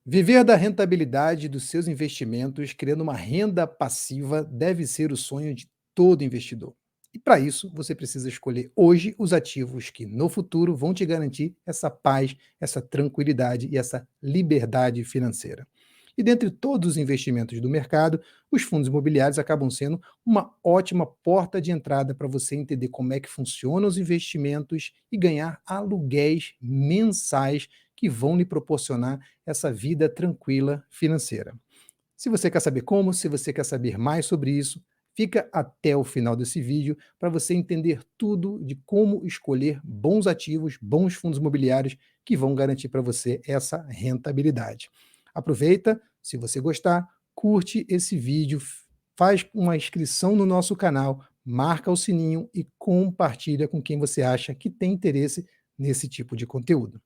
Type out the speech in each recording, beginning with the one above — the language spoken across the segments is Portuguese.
Viver da rentabilidade dos seus investimentos, criando uma renda passiva, deve ser o sonho de todo investidor. E para isso, você precisa escolher hoje os ativos que no futuro vão te garantir essa paz, essa tranquilidade e essa liberdade financeira. E dentre todos os investimentos do mercado, os fundos imobiliários acabam sendo uma ótima porta de entrada para você entender como é que funcionam os investimentos e ganhar aluguéis mensais que vão lhe proporcionar essa vida tranquila financeira. Se você quer saber como, se você quer saber mais sobre isso, fica até o final desse vídeo para você entender tudo de como escolher bons ativos, bons fundos imobiliários que vão garantir para você essa rentabilidade. Aproveita, se você gostar, curte esse vídeo, faz uma inscrição no nosso canal, marca o sininho e compartilha com quem você acha que tem interesse nesse tipo de conteúdo.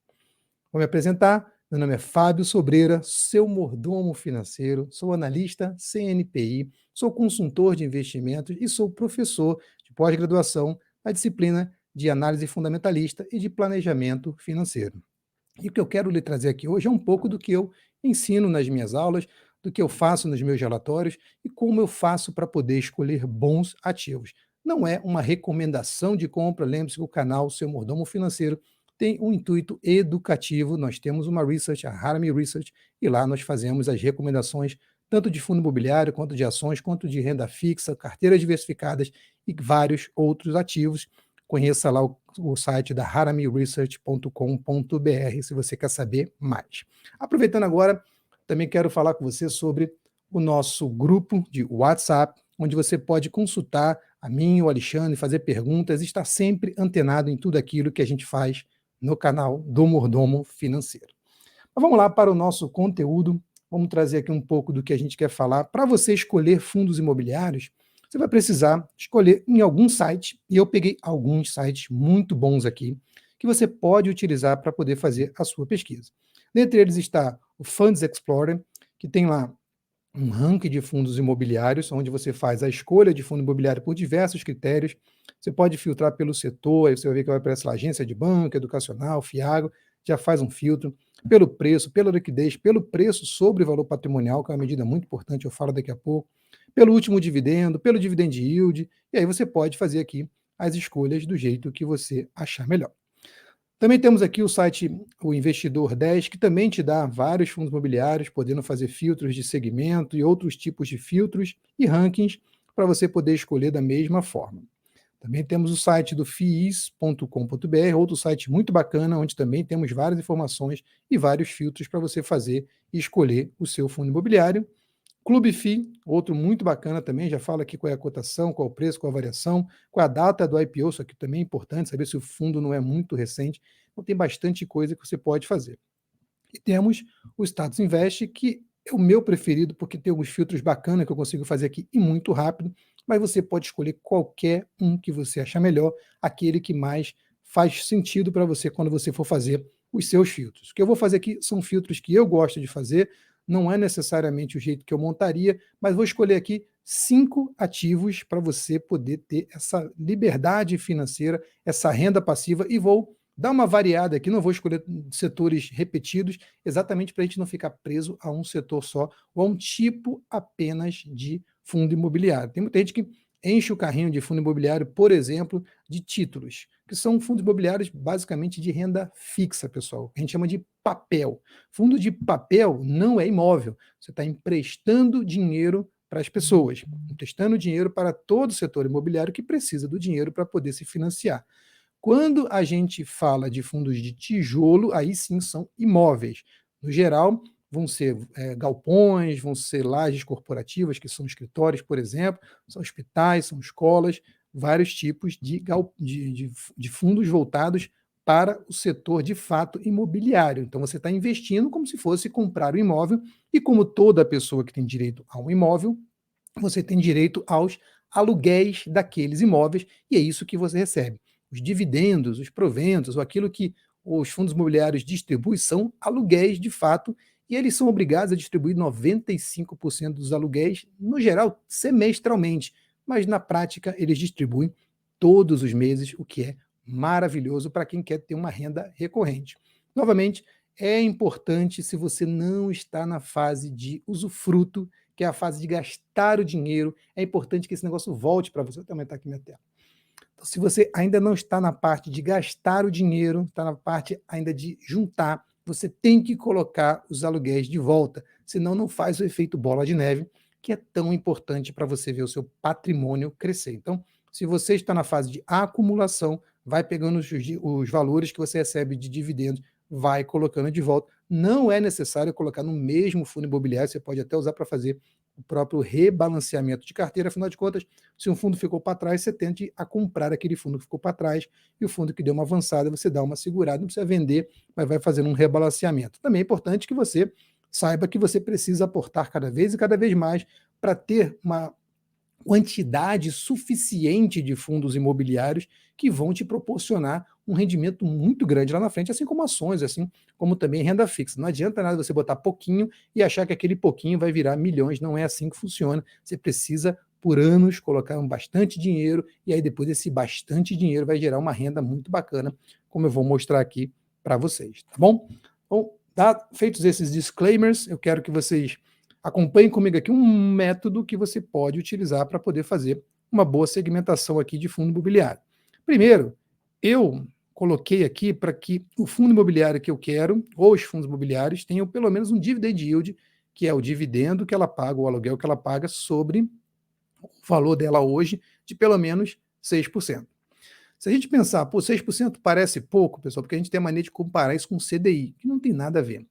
Vou me apresentar. Meu nome é Fábio Sobreira, seu mordomo financeiro, sou analista CNPI, sou consultor de investimentos e sou professor de pós-graduação na disciplina de análise fundamentalista e de planejamento financeiro. E o que eu quero lhe trazer aqui hoje é um pouco do que eu ensino nas minhas aulas, do que eu faço nos meus relatórios e como eu faço para poder escolher bons ativos. Não é uma recomendação de compra, lembre-se que o canal Seu Mordomo Financeiro tem um intuito educativo. Nós temos uma research, a Harami Research, e lá nós fazemos as recomendações tanto de fundo imobiliário, quanto de ações, quanto de renda fixa, carteiras diversificadas e vários outros ativos. Conheça lá o site da haramiresearch.com.br se você quer saber mais. Aproveitando agora, também quero falar com você sobre o nosso grupo de WhatsApp, onde você pode consultar a mim, o Alexandre, fazer perguntas e estar sempre antenado em tudo aquilo que a gente faz no canal do Mordomo Financeiro. Mas vamos lá para o nosso conteúdo. Vamos trazer aqui um pouco do que a gente quer falar. Para você escolher fundos imobiliários, você vai precisar escolher em algum site, e eu peguei alguns sites muito bons aqui, que você pode utilizar para poder fazer a sua pesquisa. Dentre eles está o Funds Explorer, que tem lá um ranking de fundos imobiliários, onde você faz a escolha de fundo imobiliário por diversos critérios. Você pode filtrar pelo setor, aí você vai ver que vai aparecer lá, agência de banco, educacional, Fiago, já faz um filtro pelo preço, pela liquidez, pelo preço sobre valor patrimonial, que é uma medida muito importante, eu falo daqui a pouco, pelo último dividendo, pelo dividend yield, e aí você pode fazer aqui as escolhas do jeito que você achar melhor. Também temos aqui o site O Investidor 10, que também te dá vários fundos imobiliários, podendo fazer filtros de segmento e outros tipos de filtros e rankings para você poder escolher da mesma forma. Também temos o site do fiis.com.br, outro site muito bacana, onde também temos várias informações e vários filtros para você fazer e escolher o seu fundo imobiliário. Clube FI, outro muito bacana também, já fala aqui qual é a cotação, qual é o preço, qual a variação, qual é a data do IPO, isso aqui também é importante, saber se o fundo não é muito recente. Então tem bastante coisa que você pode fazer. E temos o Status Invest, que é o meu preferido, porque tem alguns filtros bacanas que eu consigo fazer aqui e muito rápido, mas você pode escolher qualquer um que você achar melhor, aquele que mais faz sentido para você quando você for fazer os seus filtros. O que eu vou fazer aqui são filtros que eu gosto de fazer, não é necessariamente o jeito que eu montaria, mas vou escolher aqui 5 ativos para você poder ter essa liberdade financeira, essa renda passiva, e vou dar uma variada aqui, não vou escolher setores repetidos, exatamente para a gente não ficar preso a um setor só ou a um tipo apenas de fundo imobiliário. Tem muita gente que enche o carrinho de fundo imobiliário, por exemplo, de títulos, que são fundos imobiliários basicamente de renda fixa, pessoal. A gente chama de papel. Fundo de papel não é imóvel. Você está emprestando dinheiro para as pessoas, emprestando dinheiro para todo o setor imobiliário que precisa do dinheiro para poder se financiar. Quando a gente fala de fundos de tijolo, aí sim são imóveis. No geral, vão ser galpões, vão ser lajes corporativas, que são escritórios, por exemplo, são hospitais, são escolas, vários tipos de fundos voltados para o setor de fato imobiliário. Então você está investindo como se fosse comprar um imóvel, e como toda pessoa que tem direito a um imóvel, você tem direito aos aluguéis daqueles imóveis, e é isso que você recebe. Os dividendos, os proventos, ou aquilo que os fundos imobiliários distribuem são aluguéis de fato, e eles são obrigados a distribuir 95% dos aluguéis, no geral, semestralmente, mas na prática eles distribuem todos os meses, o que é maravilhoso para quem quer ter uma renda recorrente. Novamente, é importante se você não está na fase de usufruto, que é a fase de gastar o dinheiro, é importante que esse negócio volte para você. Vou até aumentar aqui minha tela. Então, se você ainda não está na parte de gastar o dinheiro, está na parte ainda de juntar, você tem que colocar os aluguéis de volta, senão não faz o efeito bola de neve, que é tão importante para você ver o seu patrimônio crescer. Então, se você está na fase de acumulação, vai pegando os valores que você recebe de dividendos, vai colocando de volta. Não é necessário colocar no mesmo fundo imobiliário, você pode até usar para fazer o próprio rebalanceamento de carteira, afinal de contas, se um fundo ficou para trás, você tende a comprar aquele fundo que ficou para trás, e o fundo que deu uma avançada, você dá uma segurada, não precisa vender, mas vai fazendo um rebalanceamento. Também é importante que você saiba que você precisa aportar cada vez e cada vez mais para ter uma quantidade suficiente de fundos imobiliários que vão te proporcionar um rendimento muito grande lá na frente, assim como ações, assim como também renda fixa. Não adianta nada você botar pouquinho e achar que aquele pouquinho vai virar milhões, não é assim que funciona. Você precisa, por anos, colocar bastante dinheiro e aí depois esse bastante dinheiro vai gerar uma renda muito bacana, como eu vou mostrar aqui para vocês, tá bom? Bom, feitos esses disclaimers, eu quero que vocês acompanhe comigo aqui um método que você pode utilizar para poder fazer uma boa segmentação aqui de fundo imobiliário. Primeiro, eu coloquei aqui para que o fundo imobiliário que eu quero, ou os fundos imobiliários, tenham pelo menos um dividend yield, que é o dividendo que ela paga, o aluguel que ela paga sobre o valor dela hoje, de pelo menos 6%. Se a gente pensar, pô, 6% parece pouco, pessoal, porque a gente tem a mania de comparar isso com o CDI, que não tem nada a ver.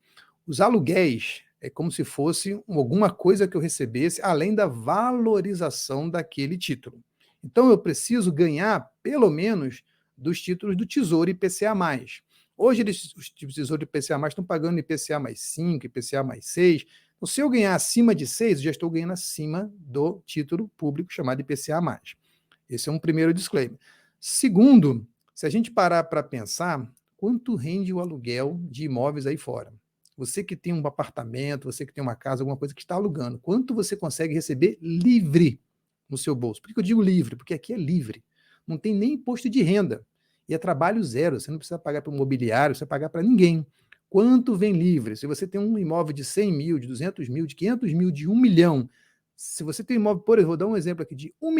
Os aluguéis é como se fosse alguma coisa que eu recebesse além da valorização daquele título. Então eu preciso ganhar pelo menos dos títulos do Tesouro IPCA+. Hoje os Tesouro IPCA+, estão pagando IPCA mais 5, IPCA mais 6. Então, se eu ganhar acima de 6, eu já estou ganhando acima do título público chamado IPCA+. Esse é um primeiro disclaimer. Segundo, se a gente parar para pensar, quanto rende o aluguel de imóveis aí fora? Você que tem um apartamento, você que tem uma casa, alguma coisa que está alugando, quanto você consegue receber livre no seu bolso? Por que eu digo livre? Porque aqui é livre. Não tem nem imposto de renda. E é trabalho zero. Você não precisa pagar para o imobiliário, você pagar para ninguém. Quanto vem livre? Se você tem um imóvel de 100 mil, de 200 mil, de 500 mil, de 1 milhão, se você tem um imóvel, por exemplo, vou dar um exemplo aqui, de 1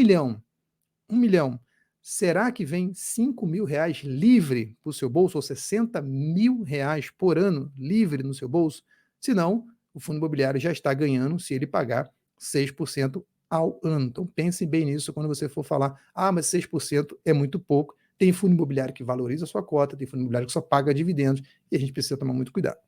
milhão, será que vem 5 mil reais livre para o seu bolso, ou 60 mil reais por ano livre no seu bolso? Se não, o fundo imobiliário já está ganhando se ele pagar 6% ao ano. Então pense bem nisso quando você for falar, mas 6% é muito pouco. Tem fundo imobiliário que valoriza a sua cota, tem fundo imobiliário que só paga dividendos, e a gente precisa tomar muito cuidado.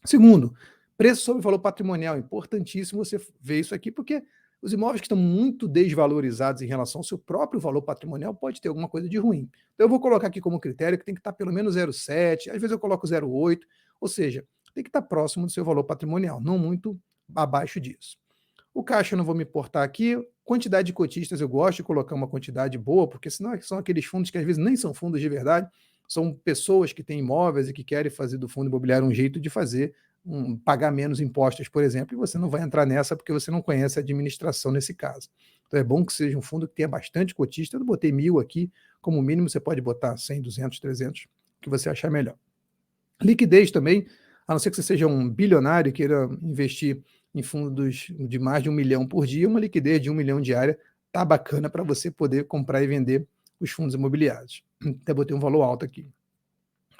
Segundo, preço sobre valor patrimonial. Importantíssimo você ver isso aqui, porque os imóveis que estão muito desvalorizados em relação ao seu próprio valor patrimonial pode ter alguma coisa de ruim. Então eu vou colocar aqui como critério que tem que estar pelo menos 0,7, às vezes eu coloco 0,8, ou seja, tem que estar próximo do seu valor patrimonial, não muito abaixo disso. O caixa eu não vou me importar aqui, quantidade de cotistas eu gosto de colocar uma quantidade boa, porque senão são aqueles fundos que às vezes nem são fundos de verdade, são pessoas que têm imóveis e que querem fazer do fundo imobiliário um jeito de fazer pagar menos impostos, por exemplo, e você não vai entrar nessa porque você não conhece a administração nesse caso. Então é bom que seja um fundo que tenha bastante cotista. Eu botei 1.000 aqui, como mínimo você pode botar 100, 200, 300, o que você achar melhor. Liquidez também, a não ser que você seja um bilionário e queira investir em fundos de mais de 1 milhão por dia, uma liquidez de 1 milhão diária tá bacana para você poder comprar e vender os fundos imobiliários. Até botei um valor alto aqui.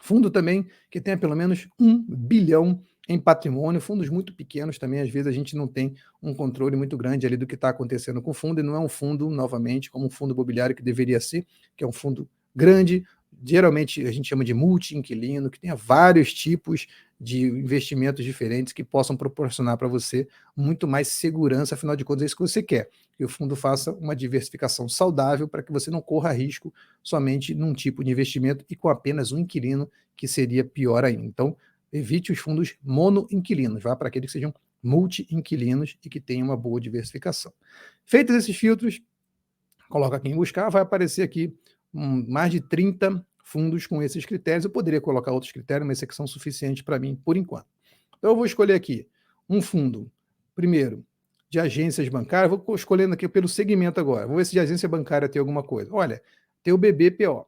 Fundo também que tenha pelo menos 1 bilhão em patrimônio, fundos muito pequenos também, às vezes a gente não tem um controle muito grande ali do que está acontecendo com o fundo, e não é um fundo, novamente, como um fundo imobiliário que deveria ser, que é um fundo grande, geralmente a gente chama de multi-inquilino, que tenha vários tipos de investimentos diferentes que possam proporcionar para você muito mais segurança, afinal de contas é isso que você quer, que o fundo faça uma diversificação saudável para que você não corra risco somente num tipo de investimento e com apenas um inquilino, que seria pior ainda. Então, evite os fundos mono-inquilinos, vá para aqueles que sejam multi-inquilinos e que tenham uma boa diversificação. Feitos esses filtros, coloca aqui em buscar, vai aparecer aqui mais de 30 fundos com esses critérios. Eu poderia colocar outros critérios, mas esses aqui são suficientes para mim por enquanto. Então eu vou escolher aqui um fundo, primeiro, de agências bancárias, vou escolhendo aqui pelo segmento agora, vou ver se de agência bancária tem alguma coisa. Olha, tem o BBPO.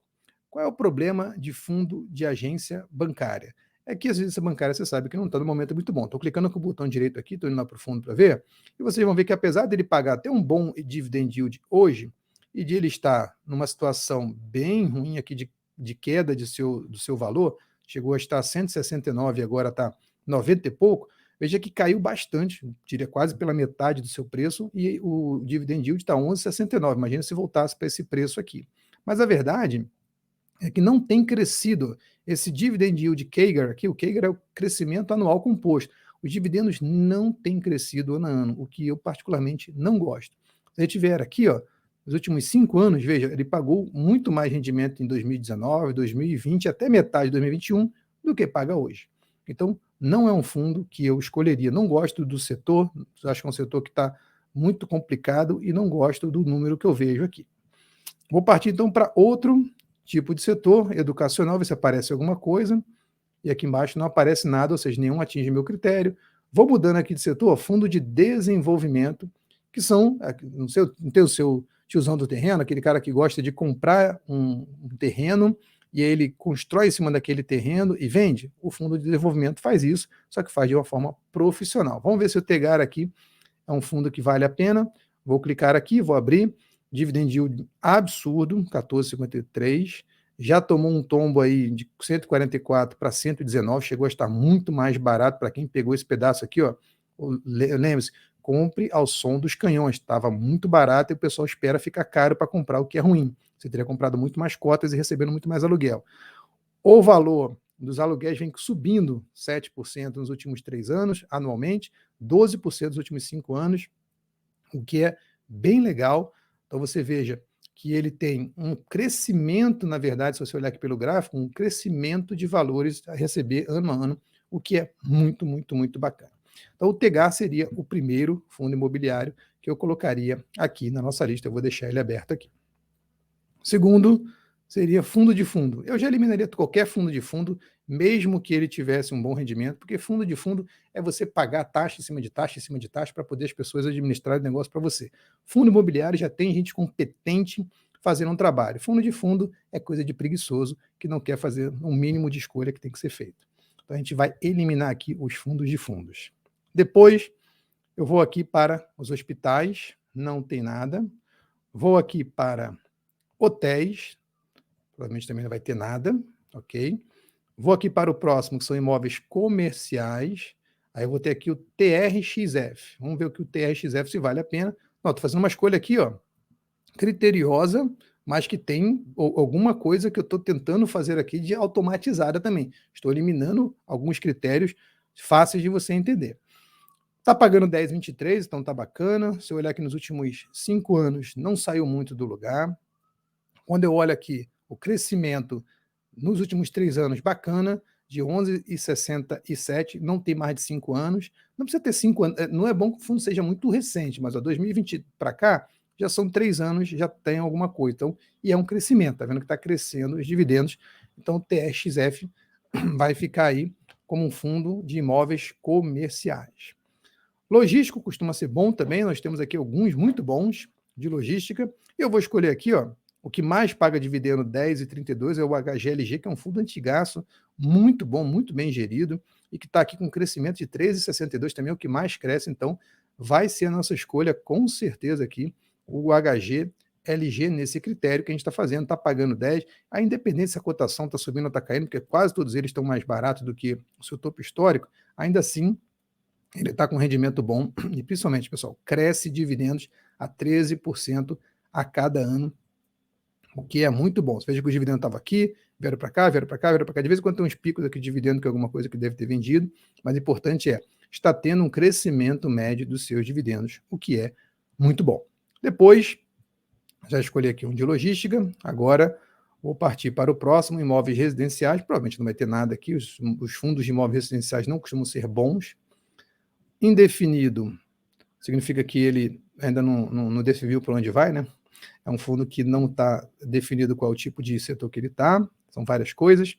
Qual é o problema de fundo de agência bancária? é que a agência bancária você sabe que não está no momento muito bom. Estou clicando com o botão direito aqui, estou indo lá para o fundo para ver, e vocês vão ver que apesar dele pagar até um bom dividend yield hoje, e de ele estar numa situação bem ruim aqui de queda do seu valor, chegou a estar 169 e agora está 90 e pouco, veja que caiu bastante, diria quase pela metade do seu preço, e o dividend yield está 11,69. Imagina se voltasse para esse preço aqui. Mas a verdade é que não tem crescido esse dividend yield CAGR aqui. O CAGR é o crescimento anual composto. Os dividendos não têm crescido ano a ano, o que eu particularmente não gosto. Se a gente vier aqui, ó, nos últimos 5 anos, veja, ele pagou muito mais rendimento em 2019, 2020, até metade de 2021, do que paga hoje. Então, não é um fundo que eu escolheria. Não gosto do setor, acho que é um setor que está muito complicado e não gosto do número que eu vejo aqui. Vou partir então para outro tipo de setor, educacional, ver se aparece alguma coisa, e aqui embaixo não aparece nada, ou seja, nenhum atinge meu critério. Vou mudando aqui de setor, fundo de desenvolvimento, que são, não tem o seu tiozão do terreno, aquele cara que gosta de comprar um terreno, e aí ele constrói em cima daquele terreno e vende. O fundo de desenvolvimento faz isso, só que faz de uma forma profissional. Vamos ver se o Tegar aqui é um fundo que vale a pena. Vou clicar aqui, vou abrir. Dividend yield absurdo, 14,53. Já tomou um tombo aí de 144 para 119, chegou a estar muito mais barato para quem pegou esse pedaço aqui, ó. Lembre-se, compre ao som dos canhões, estava muito barato e o pessoal espera ficar caro para comprar, o que é ruim. Você teria comprado muito mais cotas e recebendo muito mais aluguel. O valor dos aluguéis vem subindo 7% nos últimos 3 anos, anualmente, 12% nos últimos 5 anos, o que é bem legal. Então você veja que ele tem um crescimento, na verdade, se você olhar aqui pelo gráfico, um crescimento de valores a receber ano a ano, o que é muito, muito, muito bacana. Então o Tegar seria o primeiro fundo imobiliário que eu colocaria aqui na nossa lista. Eu vou deixar ele aberto aqui. Segundo seria fundo de fundo. Eu já eliminaria qualquer fundo de fundo, mesmo que ele tivesse um bom rendimento, porque fundo de fundo é você pagar taxa em cima de taxa, em cima de taxa, para poder as pessoas administrarem o negócio para você. Fundo imobiliário já tem gente competente fazendo um trabalho. Fundo de fundo é coisa de preguiçoso, que não quer fazer um mínimo de escolha que tem que ser feito. Então a gente vai eliminar aqui os fundos de fundos. Depois, eu vou aqui para os hospitais, não tem nada. Vou aqui para hotéis, provavelmente também não vai ter nada, ok? Vou aqui para o próximo, que são imóveis comerciais. Aí eu vou ter aqui o TRXF. Vamos ver o que o TRXF se vale a pena. Estou fazendo uma escolha aqui, ó, criteriosa, mas que tem alguma coisa que eu estou tentando fazer aqui de automatizada também. Estou eliminando alguns critérios fáceis de você entender. Está pagando 10,23, então está bacana. Se eu olhar aqui nos últimos 5 anos, não saiu muito do lugar. Quando eu olho aqui o crescimento nos últimos 3 anos, bacana, de 11,67, não tem mais de 5 anos. Não precisa ter 5 anos, não é bom que o fundo seja muito recente, mas 2020 para cá, já são 3 anos, já tem alguma coisa. Então, e é um crescimento, está vendo que está crescendo os dividendos. Então, o TRXF vai ficar aí como um fundo de imóveis comerciais. Logístico costuma ser bom também, nós temos aqui alguns muito bons de logística. Eu vou escolher aqui, ó, o que mais paga dividendo 10,32 é o HGLG, que é um fundo antigaço, muito bom, muito bem gerido, e que está aqui com um crescimento de 13,62 também, é o que mais cresce, então vai ser a nossa escolha, com certeza aqui, o HGLG nesse critério que a gente está fazendo, está pagando 10, a independente se a cotação está subindo ou está caindo, porque quase todos eles estão mais baratos do que o seu topo histórico, ainda assim, ele está com rendimento bom e, principalmente, pessoal, cresce dividendos a 13% a cada ano, o que é muito bom. Você veja que o dividendo estava aqui, vieram para cá, vieram para cá, vieram para cá. De vez em quando tem uns picos aqui de dividendo, que é alguma coisa que deve ter vendido, mas o importante é, está tendo um crescimento médio dos seus dividendos, o que é muito bom. Depois, já escolhi aqui um de logística, agora vou partir para o próximo, imóveis residenciais. Provavelmente não vai ter nada aqui, os fundos de imóveis residenciais não costumam ser bons. Indefinido significa que ele ainda não definiu para onde vai, né? É um fundo que não está definido qual é o tipo de setor que ele está, são várias coisas.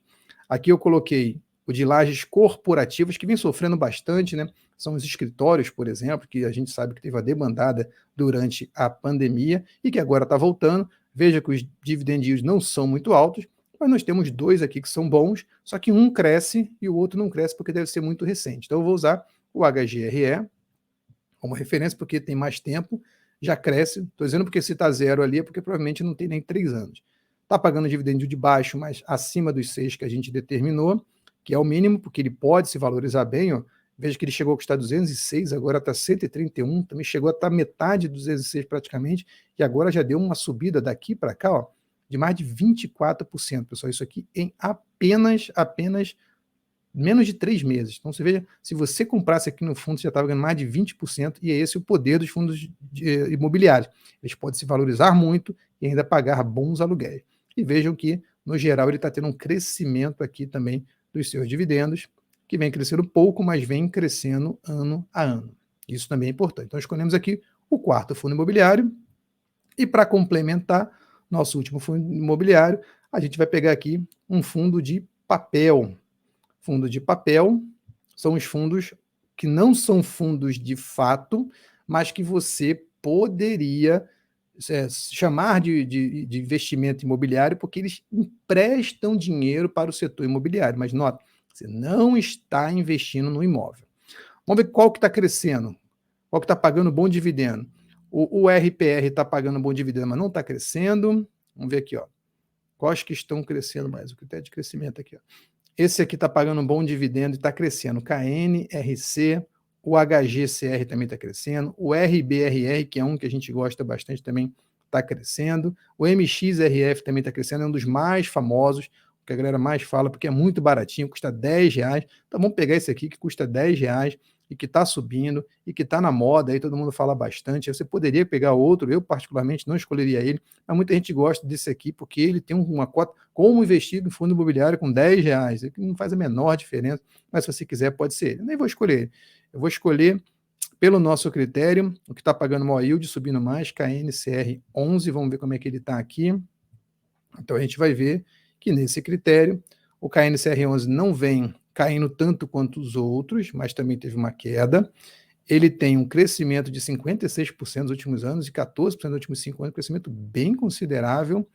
Aqui eu coloquei o de lajes corporativas, que vem sofrendo bastante, né? São os escritórios, por exemplo, que a gente sabe que teve uma demandada durante a pandemia e que agora está voltando. Veja que os dividend yields não são muito altos, Mas nós temos dois aqui que são bons, só que um cresce e o outro não cresce porque deve ser muito recente. Então eu vou usar o HGRE como referência porque tem mais tempo, já cresce. Estou dizendo porque se está zero ali é porque provavelmente não tem nem 3 anos. Está pagando dividendo de baixo, mas acima dos 6 que a gente determinou, que é o mínimo, porque ele pode se valorizar bem. Ó. Veja que ele chegou a custar 206, agora está 131, também chegou a estar metade dos 206 praticamente, e agora já deu uma subida daqui para cá, ó, de mais de 24%, pessoal. Isso aqui em apenas menos de 3 meses. Então, você veja, se você comprasse aqui no fundo, você já estava ganhando mais de 20%, e é esse o poder dos fundos imobiliários. Eles podem se valorizar muito e ainda pagar bons aluguéis. E vejam que, no geral, ele está tendo um crescimento aqui também dos seus dividendos, que vem crescendo pouco, mas vem crescendo ano a ano. Isso também é importante. Então, escolhemos aqui o quarto fundo imobiliário, e para complementar nosso último fundo imobiliário, a gente vai pegar aqui um fundo de papel. Fundo de papel são os fundos que não são fundos de fato, mas que você poderia chamar de investimento imobiliário, porque eles emprestam dinheiro para o setor imobiliário. Mas nota, você não está investindo no imóvel. Vamos ver qual que está crescendo, qual que está pagando bom dividendo. O RPR está pagando bom dividendo, mas não está crescendo. Vamos ver aqui, ó. Quais que estão crescendo mais? O critério de crescimento aqui, ó. Esse aqui está pagando um bom dividendo e está crescendo. KN, RC, o HGCR também está crescendo. O RBRR, que é um que a gente gosta bastante, também está crescendo. O MXRF também está crescendo, é um dos mais famosos, que a galera mais fala, porque é muito baratinho, custa R$10. Então vamos pegar esse aqui que custa R$10 e que está subindo e que está na moda, aí todo mundo fala bastante. Você poderia pegar outro, eu particularmente não escolheria ele, mas muita gente gosta desse aqui porque ele tem uma cota, como investir no fundo imobiliário com R$10, que não faz a menor diferença, mas se você quiser pode ser ele. Eu nem vou escolher ele, eu vou escolher pelo nosso critério, o que está pagando maior yield, subindo mais, KNCR11, vamos ver como é que ele está aqui. Então a gente vai ver que nesse critério, o KNCR11 não vem caindo tanto quanto os outros, mas também teve uma queda. Ele tem um crescimento de 56% nos últimos anos e 14% nos últimos 5 anos, crescimento bem considerável.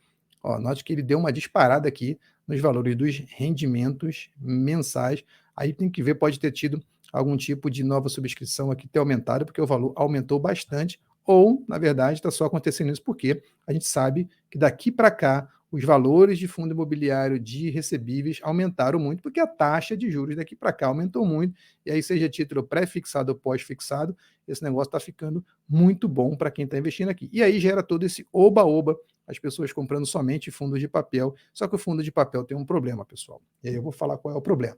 Ó, note que ele deu uma disparada aqui nos valores dos rendimentos mensais. Aí tem que ver, pode ter tido algum tipo de nova subscrição aqui ter aumentado, porque o valor aumentou bastante, ou, na verdade, está só acontecendo isso porque a gente sabe que daqui para cá os valores de fundo imobiliário de recebíveis aumentaram muito, porque a taxa de juros daqui para cá aumentou muito, e aí seja título pré-fixado ou pós-fixado, esse negócio está ficando muito bom para quem está investindo aqui. E aí gera todo esse oba-oba, as pessoas comprando somente fundos de papel, só que o fundo de papel tem um problema, pessoal. E aí eu vou falar qual é o problema.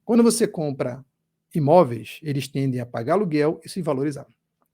Quando você compra imóveis, eles tendem a pagar aluguel e se valorizar.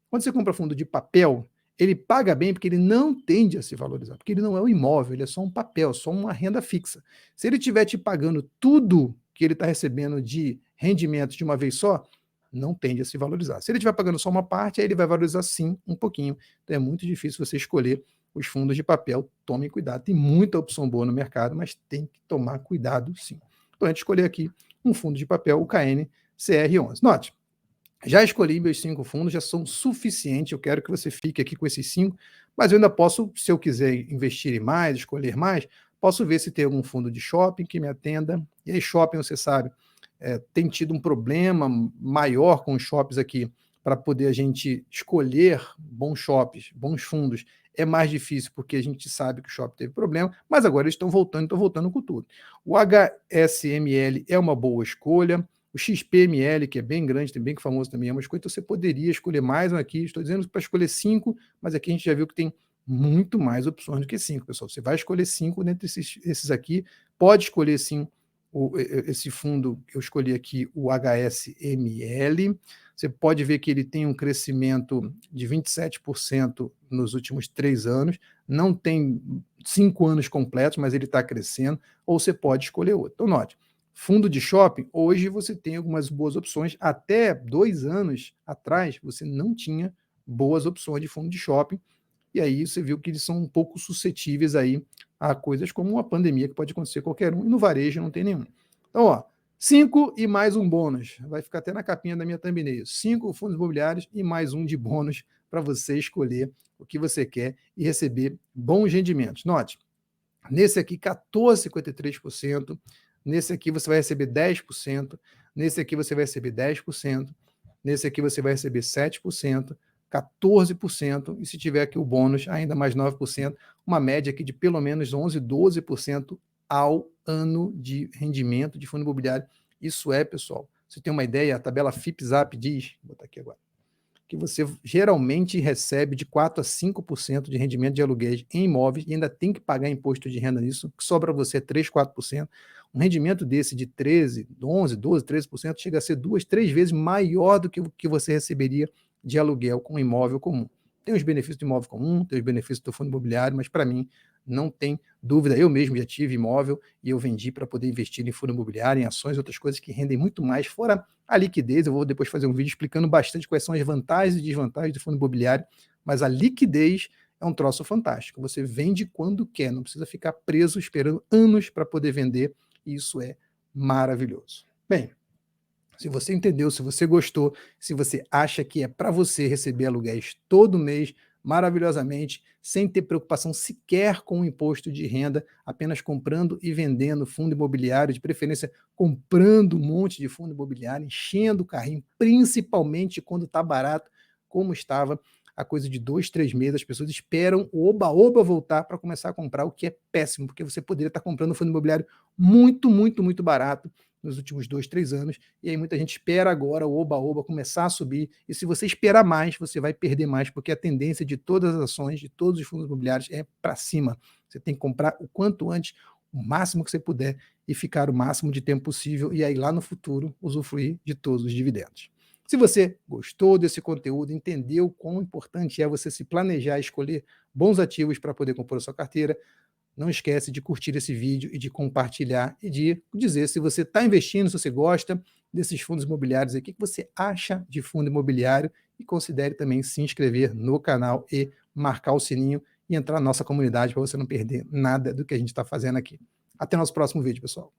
Quando você compra fundo de papel, ele paga bem porque ele não tende a se valorizar, porque ele não é um imóvel, ele é só um papel, só uma renda fixa. Se ele estiver te pagando tudo que ele está recebendo de rendimentos de uma vez só, não tende a se valorizar. Se ele estiver pagando só uma parte, aí ele vai valorizar sim um pouquinho. Então é muito difícil você escolher os fundos de papel. Tomem cuidado, tem muita opção boa no mercado, mas tem que tomar cuidado sim. Então a gente escolher aqui um fundo de papel, o KNCR11. Note, já escolhi meus 5 fundos, já são suficientes. Eu quero que você fique aqui com esses 5, mas eu ainda posso, se eu quiser investir em mais, escolher mais, posso ver se tem algum fundo de shopping que me atenda. E aí, shopping, você sabe, tem tido um problema maior com os shoppings aqui para poder a gente escolher bons shoppings, bons fundos. É mais difícil porque a gente sabe que o shopping teve problema, mas agora eles estão voltando com tudo. O HSML é uma boa escolha. O XPML, que é bem grande, bem famoso também, é uma escolha, então você poderia escolher mais um aqui. Estou dizendo para escolher 5, mas aqui a gente já viu que tem muito mais opções do que 5, pessoal. Você vai escolher 5 dentre esses aqui, pode escolher sim esse fundo que eu escolhi aqui, o HSML. Você pode ver que ele tem um crescimento de 27% nos últimos 3 anos, não tem 5 anos completos, mas ele está crescendo, ou você pode escolher outro. Então, note, fundo de shopping, hoje você tem algumas boas opções. Até 2 anos atrás, você não tinha boas opções de fundo de shopping. E aí você viu que eles são um pouco suscetíveis aí a coisas como uma pandemia, que pode acontecer qualquer um, e no varejo não tem nenhum. Então, ó, 5 e mais um bônus. Vai ficar até na capinha da minha thumbnail. 5 fundos imobiliários e mais um de bônus para você escolher o que você quer e receber bons rendimentos. Note, Nesse aqui, 14,53%. Nesse aqui, você vai receber 10%. Nesse aqui, você vai receber 10%. Nesse aqui, você vai receber 7%, 14%. E se tiver aqui o bônus, ainda mais 9%. Uma média aqui de pelo menos 11, 12% ao ano de rendimento de fundo imobiliário. Isso é, pessoal, você tem uma ideia, a tabela FIPZAP diz, vou botar aqui agora, que você geralmente recebe de 4 a 5% de rendimento de aluguéis em imóveis e ainda tem que pagar imposto de renda nisso, que sobra você 3, 4%. Um rendimento desse de 13, 11, 12, 13% chega a ser 2, 3 vezes maior do que o que você receberia de aluguel com imóvel comum. Tem os benefícios do imóvel comum, tem os benefícios do fundo imobiliário, mas para mim não tem dúvida. Eu mesmo já tive imóvel e eu vendi para poder investir em fundo imobiliário, em ações, outras coisas que rendem muito mais, fora a liquidez. Eu vou depois fazer um vídeo explicando bastante quais são as vantagens e desvantagens do fundo imobiliário, mas a liquidez é um troço fantástico. Você vende quando quer, não precisa ficar preso esperando anos para poder vender, e isso é maravilhoso. Bem, se você entendeu, se você gostou, se você acha que é para você receber aluguéis todo mês, maravilhosamente, sem ter preocupação sequer com o imposto de renda, apenas comprando e vendendo fundo imobiliário, de preferência comprando um monte de fundo imobiliário, enchendo o carrinho, principalmente quando está barato, como estava a coisa de 2, 3 meses, as pessoas esperam o oba-oba voltar para começar a comprar, o que é péssimo, porque você poderia estar comprando fundo imobiliário muito, muito, muito barato nos últimos 2, 3 anos, e aí muita gente espera agora o oba-oba começar a subir, e se você esperar mais, você vai perder mais, porque a tendência de todas as ações, de todos os fundos imobiliários é para cima. Você tem que comprar o quanto antes, o máximo que você puder, e ficar o máximo de tempo possível, e aí lá no futuro usufruir de todos os dividendos. Se você gostou desse conteúdo, entendeu quão importante é você se planejar e escolher bons ativos para poder compor a sua carteira, não esquece de curtir esse vídeo e de compartilhar e de dizer se você está investindo, se você gosta desses fundos imobiliários aqui, o que você acha de fundo imobiliário, e considere também se inscrever no canal e marcar o sininho e entrar na nossa comunidade para você não perder nada do que a gente está fazendo aqui. Até o nosso próximo vídeo, pessoal.